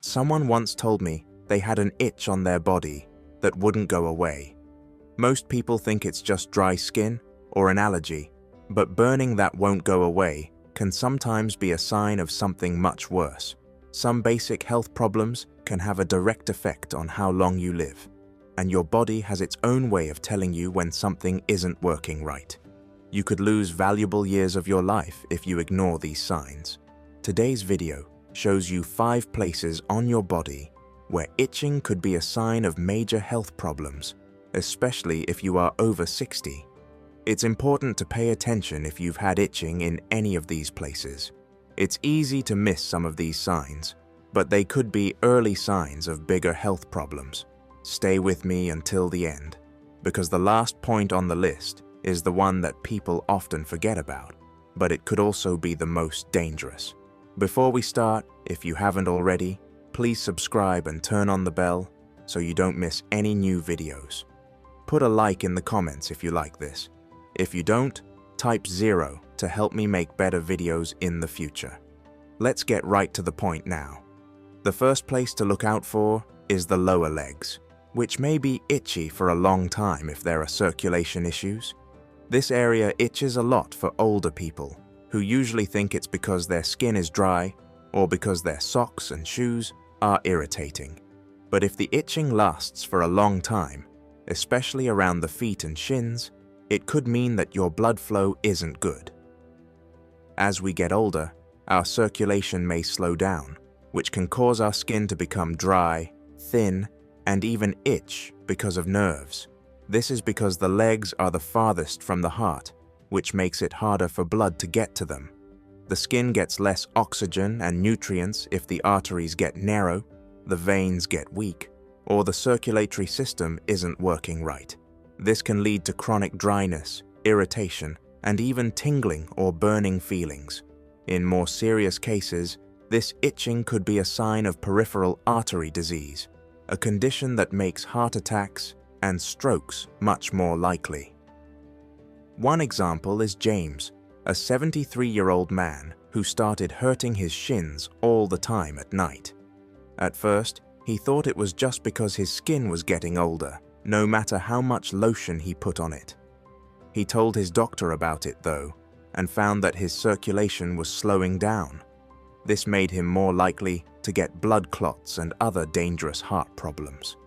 Someone once told me they had an itch on their body that wouldn't go away. Most people think it's just dry skin or an allergy, but burning that won't go away can sometimes be a sign of something much worse. Some basic health problems can have a direct effect on how long you live, and your body has its own way of telling you when something isn't working right. You could lose valuable years of your life if you ignore these signs. Today's video shows you 5 places on your body where itching could be a sign of major health problems, especially if you are over 60. It's important to pay attention if you've had itching in any of these places. It's easy to miss some of these signs, but they could be early signs of bigger health problems. Stay with me until the end, because the last point on the list is the one that people often forget about, but it could also be the most dangerous. Before we start, if you haven't already, please subscribe and turn on the bell so you don't miss any new videos. Put a like in the comments if you like this. If you don't, type 0 to help me make better videos in the future. Let's get right to the point now. The first place to look out for is the lower legs, which may be itchy for a long time if there are circulation issues. This area itches a lot for older people, who usually think it's because their skin is dry or because their socks and shoes are irritating. But if the itching lasts for a long time, especially around the feet and shins, it could mean that your blood flow isn't good. As we get older, our circulation may slow down, which can cause our skin to become dry, thin, and even itch because of nerves. This is because the legs are the farthest from the heart, which makes it harder for blood to get to them. The skin gets less oxygen and nutrients if the arteries get narrow, the veins get weak, or the circulatory system isn't working right. This can lead to chronic dryness, irritation, and even tingling or burning feelings. In more serious cases, this itching could be a sign of peripheral artery disease, a condition that makes heart attacks and strokes much more likely. One example is James, a 73-year-old man who started hurting his shins all the time at night. At first, he thought it was just because his skin was getting older, no matter how much lotion he put on it. He told his doctor about it though, and found that his circulation was slowing down. This made him more likely to get blood clots and other dangerous heart problems.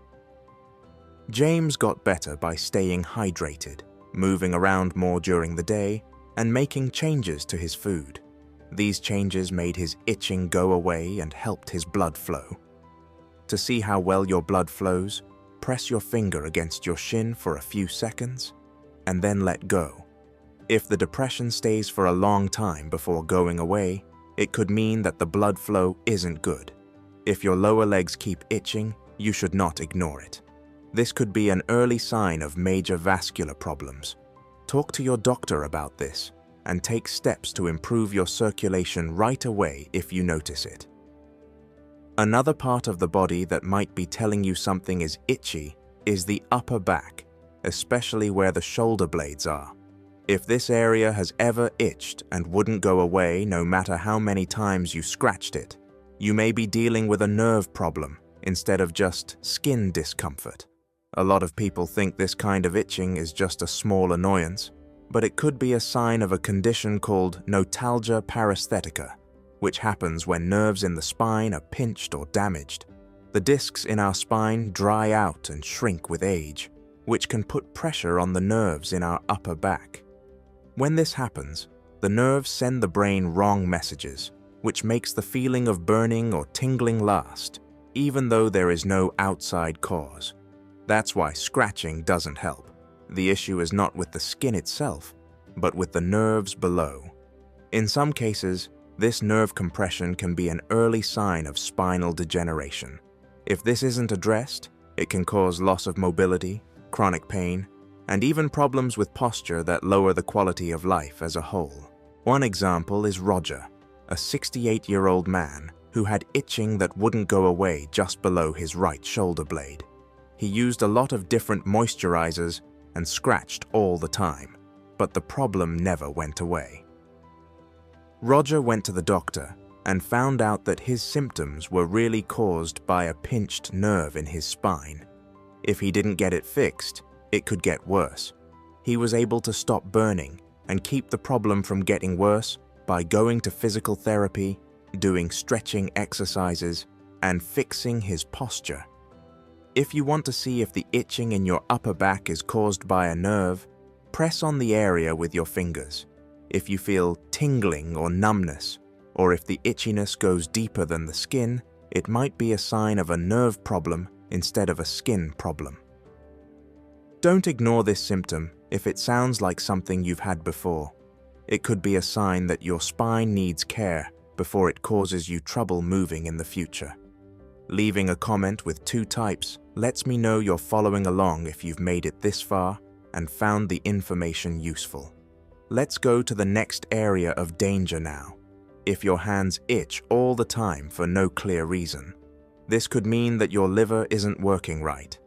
James got better by staying hydrated, moving around more during the day, and making changes to his food. These changes made his itching go away and helped his blood flow. To see how well your blood flows, press your finger against your shin for a few seconds, and then let go. If the depression stays for a long time before going away, it could mean that the blood flow isn't good. If your lower legs keep itching, you should not ignore it. This could be an early sign of major vascular problems. Talk to your doctor about this and take steps to improve your circulation right away if you notice it. Another part of the body that might be telling you something is itchy is the upper back, especially where the shoulder blades are. If this area has ever itched and wouldn't go away no matter how many times you scratched it, you may be dealing with a nerve problem instead of just skin discomfort. A lot of people think this kind of itching is just a small annoyance, but it could be a sign of a condition called notalgia paresthetica, which happens when nerves in the spine are pinched or damaged. The discs in our spine dry out and shrink with age, which can put pressure on the nerves in our upper back. When this happens, the nerves send the brain wrong messages, which makes the feeling of burning or tingling last, even though there is no outside cause. That's why scratching doesn't help. The issue is not with the skin itself, but with the nerves below. In some cases, this nerve compression can be an early sign of spinal degeneration. If this isn't addressed, it can cause loss of mobility, chronic pain, and even problems with posture that lower the quality of life as a whole. One example is Roger, a 68-year-old man who had itching that wouldn't go away just below his right shoulder blade. He used a lot of different moisturizers and scratched all the time, but the problem never went away. Roger went to the doctor, and found out that his symptoms were really caused by a pinched nerve in his spine. If he didn't get it fixed, it could get worse. He was able to stop burning and keep the problem from getting worse by going to physical therapy, doing stretching exercises, and fixing his posture. If you want to see if the itching in your upper back is caused by a nerve, press on the area with your fingers. If you feel tingling or numbness, or if the itchiness goes deeper than the skin, it might be a sign of a nerve problem instead of a skin problem. Don't ignore this symptom if it sounds like something you've had before. It could be a sign that your spine needs care before it causes you trouble moving in the future. Leaving a comment with 2 types lets me know you're following along if you've made it this far and found the information useful. Let's go to the next area of danger now. If your hands itch all the time for no clear reason, this could mean that your liver isn't working right.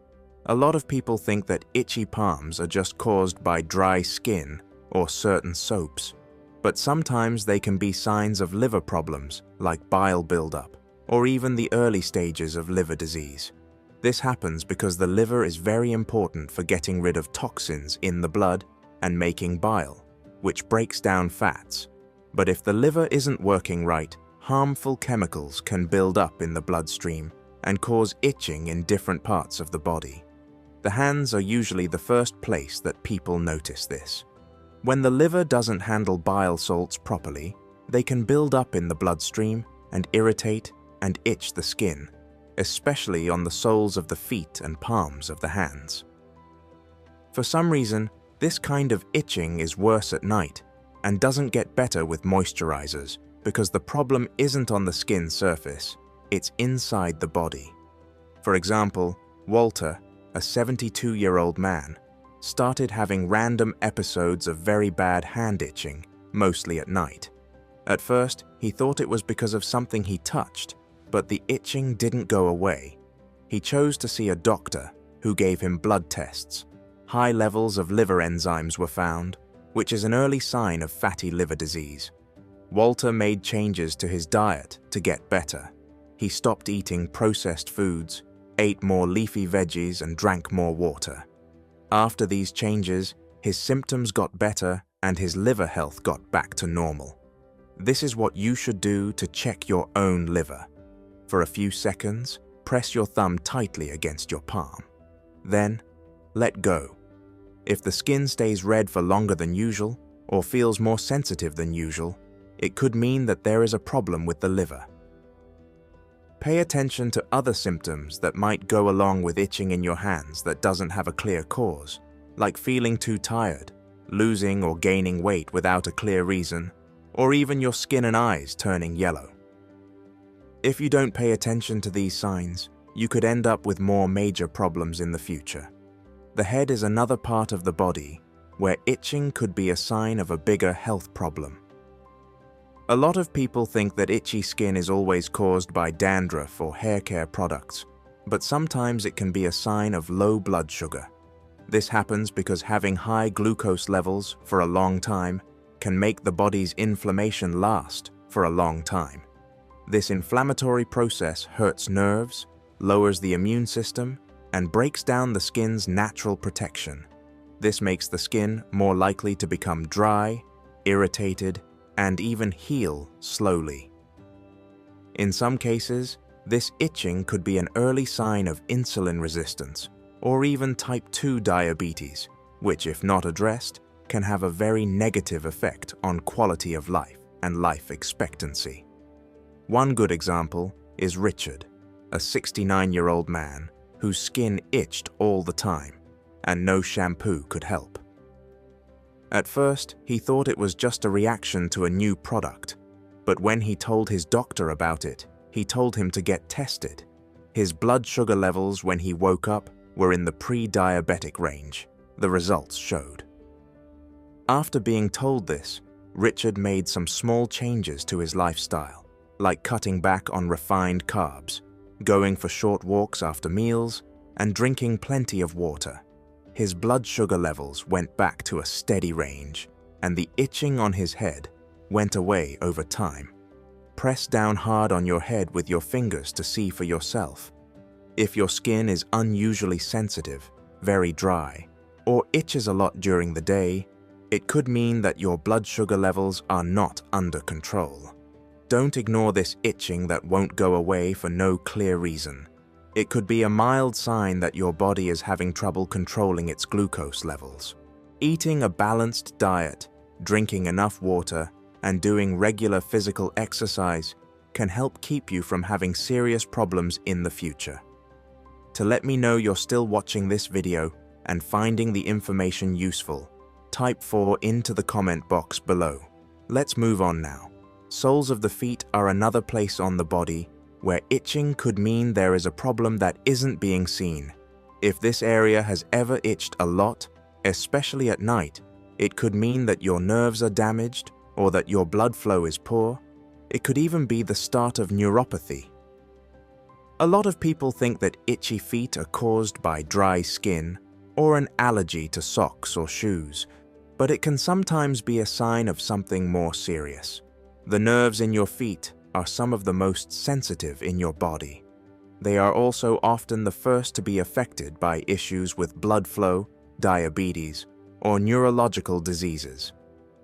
A lot of people think that itchy palms are just caused by dry skin or certain soaps, but sometimes they can be signs of liver problems like bile buildup or even the early stages of liver disease. This happens because the liver is very important for getting rid of toxins in the blood and making bile, which breaks down fats. But if the liver isn't working right, harmful chemicals can build up in the bloodstream and cause itching in different parts of the body. The hands are usually the first place that people notice this. When the liver doesn't handle bile salts properly, they can build up in the bloodstream and irritate and itch the skin, especially on the soles of the feet and palms of the hands. For some reason, this kind of itching is worse at night and doesn't get better with moisturizers because the problem isn't on the skin surface, it's inside the body. For example, Walter, a 72-year-old man, started having random episodes of very bad hand itching, mostly at night. At first, he thought it was because of something he touched, but the itching didn't go away. He chose to see a doctor who gave him blood tests. High levels of liver enzymes were found, which is an early sign of fatty liver disease. Walter made changes to his diet to get better. He stopped eating processed foods, ate more leafy veggies, and drank more water. After these changes, his symptoms got better and his liver health got back to normal. This is what you should do to check your own liver. For a few seconds, press your thumb tightly against your palm. Then, let go. If the skin stays red for longer than usual or feels more sensitive than usual, it could mean that there is a problem with the liver. Pay attention to other symptoms that might go along with itching in your hands that doesn't have a clear cause, like feeling too tired, losing or gaining weight without a clear reason, or even your skin and eyes turning yellow. If you don't pay attention to these signs, you could end up with more major problems in the future. The head is another part of the body where itching could be a sign of a bigger health problem. A lot of people think that itchy skin is always caused by dandruff or hair care products, but sometimes it can be a sign of low blood sugar. This happens because having high glucose levels for a long time can make the body's inflammation last for a long time. This inflammatory process hurts nerves, lowers the immune system, and breaks down the skin's natural protection. This makes the skin more likely to become dry, irritated, and even heal slowly. In some cases, this itching could be an early sign of insulin resistance or even type 2 diabetes, which, if not addressed, can have a very negative effect on quality of life and life expectancy. One good example is Richard, a 69-year-old man whose skin itched all the time and no shampoo could help. At first, he thought it was just a reaction to a new product, but when he told his doctor about it, he told him to get tested. His blood sugar levels when he woke up were in the pre-diabetic range, the results showed. After being told this, Richard made some small changes to his lifestyle, like cutting back on refined carbs, going for short walks after meals, and drinking plenty of water. His blood sugar levels went back to a steady range, and the itching on his head went away over time. Press down hard on your head with your fingers to see for yourself. If your skin is unusually sensitive, very dry, or itches a lot during the day, it could mean that your blood sugar levels are not under control. Don't ignore this itching that won't go away for no clear reason. It could be a mild sign that your body is having trouble controlling its glucose levels. Eating a balanced diet, drinking enough water, and doing regular physical exercise can help keep you from having serious problems in the future. To let me know you're still watching this video and finding the information useful, type 4 into the comment box below. Let's move on now. Soles of the feet are another place on the body where itching could mean there is a problem that isn't being seen. If this area has ever itched a lot, especially at night, it could mean that your nerves are damaged or that your blood flow is poor. It could even be the start of neuropathy. A lot of people think that itchy feet are caused by dry skin or an allergy to socks or shoes, but it can sometimes be a sign of something more serious. The nerves in your feet are some of the most sensitive in your body. They are also often the first to be affected by issues with blood flow, diabetes, or neurological diseases.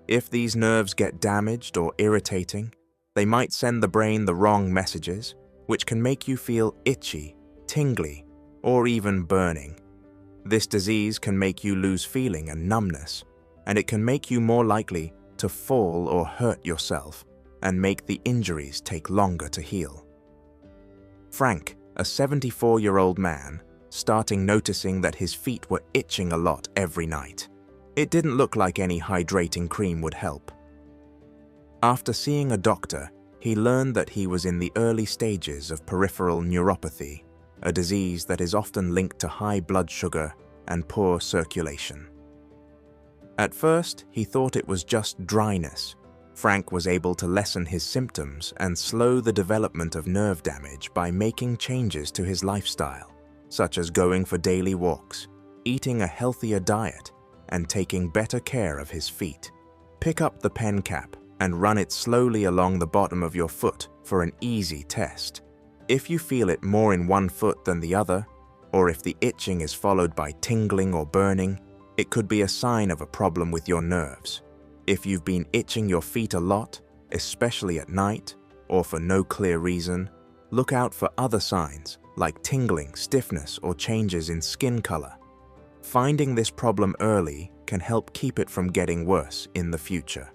If these nerves get damaged or irritating, they might send the brain the wrong messages, which can make you feel itchy, tingly, or even burning. This disease can make you lose feeling and numbness, and it can make you more likely to fall or hurt yourself and make the injuries take longer to heal. Frank, a 74-year-old man, starting noticing that his feet were itching a lot every night. It didn't look like any hydrating cream would help. After seeing a doctor, he learned that he was in the early stages of peripheral neuropathy, a disease that is often linked to high blood sugar and poor circulation. At first, he thought it was just dryness. Frank was able to lessen his symptoms and slow the development of nerve damage by making changes to his lifestyle, such as going for daily walks, eating a healthier diet, and taking better care of his feet. Pick up the pen cap and run it slowly along the bottom of your foot for an easy test. If you feel it more in one foot than the other, or if the itching is followed by tingling or burning, it could be a sign of a problem with your nerves. If you've been itching your feet a lot, especially at night, or for no clear reason, look out for other signs like tingling, stiffness, or changes in skin color. Finding this problem early can help keep it from getting worse in the future.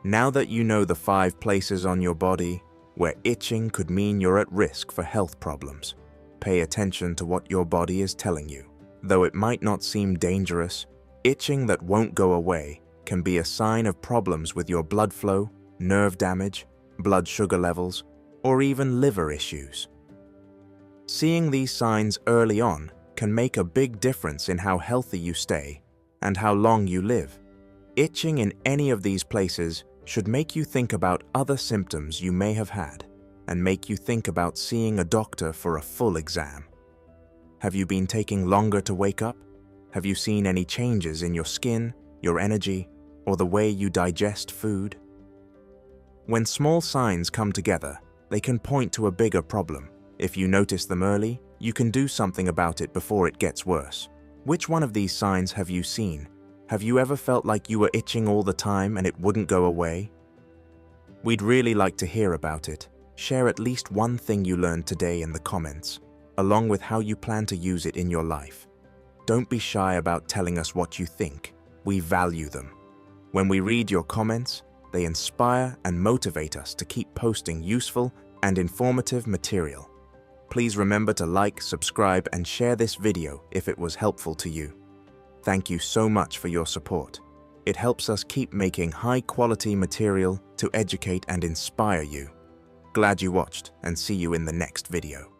Now that you know the 5 places on your body where itching could mean you're at risk for health problems, pay attention to what your body is telling you. Though it might not seem dangerous, itching that won't go away can be a sign of problems with your blood flow, nerve damage, blood sugar levels, or even liver issues. Seeing these signs early on can make a big difference in how healthy you stay and how long you live. Itching in any of these places should make you think about other symptoms you may have had and make you think about seeing a doctor for a full exam. Have you been taking longer to wake up? Have you seen any changes in your skin, your energy, or the way you digest food? When small signs come together, they can point to a bigger problem. If you notice them early, you can do something about it before it gets worse. Which one of these signs have you seen? Have you ever felt like you were itching all the time and it wouldn't go away? We'd really like to hear about it. Share at least one thing you learned today in the comments, along with how you plan to use it in your life. Don't be shy about telling us what you think. We value them. When we read your comments, they inspire and motivate us to keep posting useful and informative material. Please remember to like, subscribe, and share this video if it was helpful to you. Thank you so much for your support. It helps us keep making high-quality material to educate and inspire you. Glad you watched, and see you in the next video.